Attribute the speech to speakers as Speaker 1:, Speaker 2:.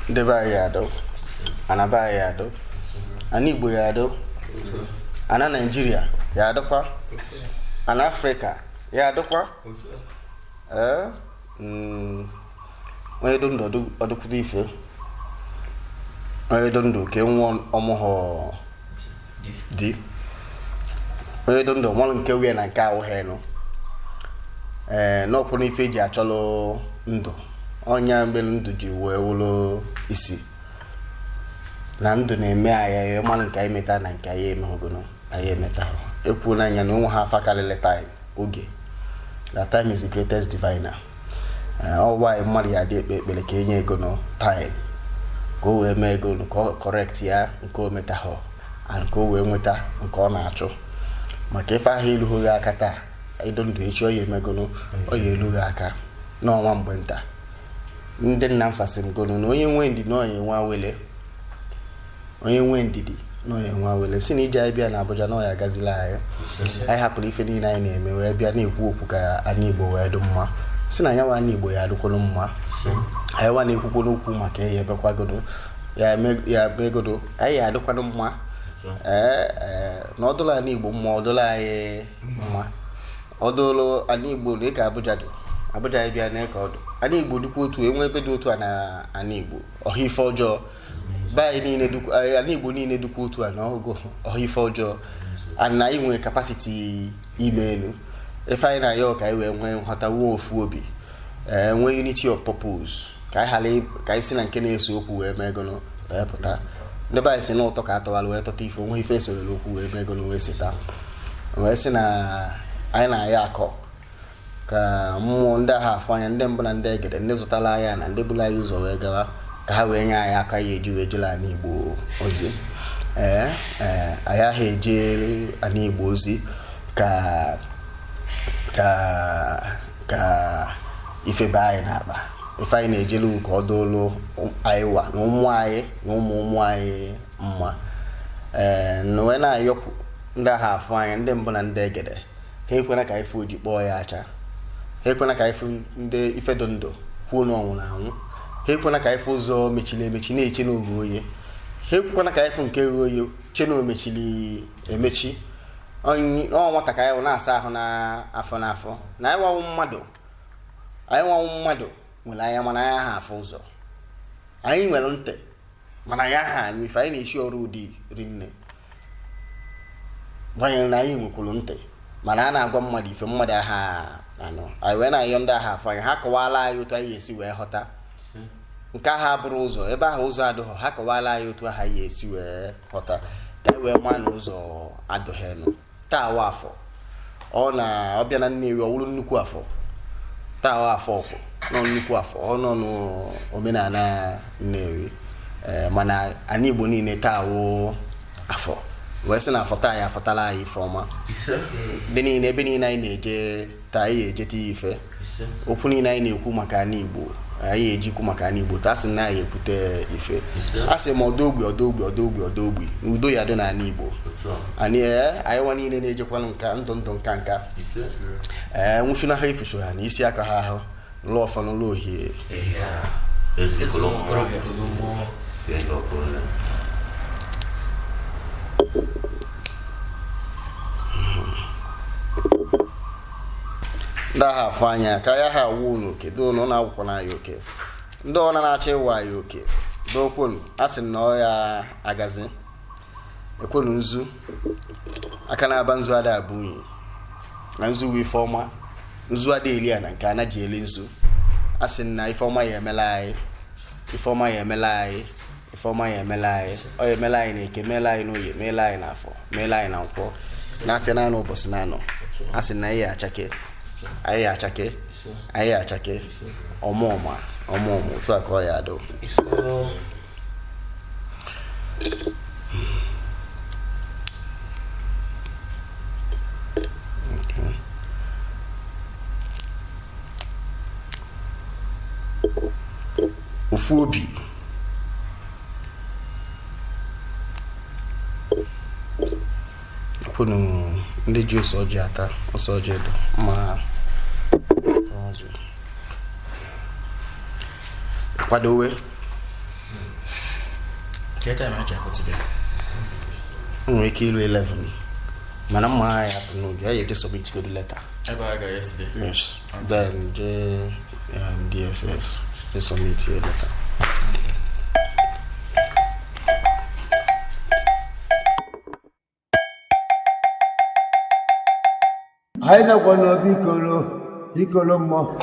Speaker 1: Deba yado, Anaba yado, Anibu yado, Ana Nigeria, Yadokwa, An Africa, Yadokwa. I don't do other people. I don't do can one omoho deep. I don't do one carry and cow heno. No pony fiji acholo ndo. Onya mbelu ji we ulo isi. Na ndu na-eme aya mmanụ nke anyị meta na nke anyị emehogono anyị emeta ekwu n'anya na onwe ha afakalele time oge that time is the greatest diviner all why mmadụ ya dị ekpekpere ka enye ego no time ka o wee mee ego nke correct ya nke o meta ho and ka o wee nweta nke ọ na-achụ maka ife ahụ elughị aka taa ịdụ ndụ echi ọ ya emegono ọ ya elughị aka n'ọnwa mgbe nta ndị nna m fasị m gono na onye nwe ndị na onye nwa wele onye nwe ndidi no ye nwa wele si na ije anyị bịa na Abuja na ya agazila anyị anyị hapụrụ ife niile anyị na-eme wee bịa na-ekwu okwu ka anyị Igbo wee dị mma si na nyawa anyị Igbo ya adịkwonu mma anyị wa na-ekwukwu n'okwu maka ihe ebekwagodo ya begodo anyị ya adịkwanu mma na ọdụlụ anyị Igbo mma ọdụlụ anyị mma ọdụlụ anyị Igbo na ka Abuja anyị bịa na ka ọdụ anyị Igbo dịkwa otu enwe ebe dị otu a na anyị Igbo ọha ife ọjọọ By ni du ani Igbo niile dukwu otu a na ogo ife ọjọọ ana inwe capacity email if I na yo ka we nwe nghọta wo ofu obi nwe unity of purpose ka hale ka isi na nke na-eso okwu wee megono pụta ndị ba isi na ụtọ ka atọwalụ wee tọta ife onwe ife esere okwu wee megono wee seta wee si na anyị na ya akọ ka mmụọ ndị agha afọ anya ndị mbụ na ndị egede ndị zụtala anya na ndị bụla ya ụzọ wee gawa ka ha wee nye anyị aka ya eji wee jela anyị Igbo ozi anyị ahụ ejere anyị Igbo ozi ka ife be anyị na-akpa ife anyị na-ejelu ka ọ dolu anyị wa na ụmụ anyị na ụmụ anyị mma na wee na-ayọpụ ndị agha afọ anya ndị mbụ na ndị egede ha ekwena ka ife oji kpọọ ya acha ha ekwena ka ife ndị ife do ndụ kwuo na ọnwụ na anwụ ha ekwena ka ife ụzọ mechili emechi na-eche n'oge oye ha ekwena ka ife nke oye che na omechili emechi ọ nwata ka anyị na-asa ahụ na afọ n'afọ na anyị nwanwụ mmadụ nwere anya mana anya ha afọ ụzọ anyị nwere ntị mana anya ha n'ife anyị na-eshi ọrụ ụdị rinne banyere na anyị nwekwuru ntị mana a na-agwa mmadụ ife mmadụ aha anọ anyị wee na-ayọ ndị agha afọ anyị ha kọwala anyị otu anyị esi wee ghọta nke ha bụrụ ụzọ ebe ahụ ụzọ adịghọ ha kọwala anyị otu aha ya esi wee ghọta ka anyị wee maa na ụzọ adịghịnụ taa wa afọ ọ na ọbịa na Nnewi ọ wụrụ nnukwu afọ taa wa afọ ọkwụ nọ nnukwu afọ ọ nọ n'omenala Nnewi mana anyị Igbo niile taa wụ afọ wee sị na afọ taa ya afọtala anyị ife ọma ebe niile anyị na-eje taa anyị ejeta ife okwu niile anyị na-ekwu maka anyị Igbo anyị ejikwu maka anyị Igbo taa sị na anyị ekwute ife asị m ọdọogbi na udo ya dị na anyị Igbo anyị nwa niile na-ejekwanụ nka ndụ nka nwụchu na ha ifeso ha na isi aka ha ahụ lụọ ọfanụ lụọ ohie ndị agha afọ anya ka ya ha wuo n'oke do na ọ na-agwụkwọ na ya oke ndị ọ na-achọ ịwa ya oke dokwunu a sị na ọ ya agazi ekwenu nzu aka na-aba nzu ada abụ unyi na nzu wu ife ọma nzu ada eli ya na nke ana ji eli nzu a sị na ife ọma ya emela anyị ọ ya emela anyị na eke meela anyị n'oye meela anyị n'afọ meela anyị na nkwọ n'afịa na anụ ụbọchị na anọ a sị na anyị achake ọmụma otu a ka ọ ya adụ ofu obi kwunu ndị ji ọsọ ọjị ata ọsọ ọjị edo ma kwadowe
Speaker 2: time I check what's there.
Speaker 1: We kill 11. Madam, I have to know. I just submit to the letter.
Speaker 2: I got yesterday.
Speaker 1: Yes. Then the DSS just submit your letter.
Speaker 3: I don't want to be colo mo.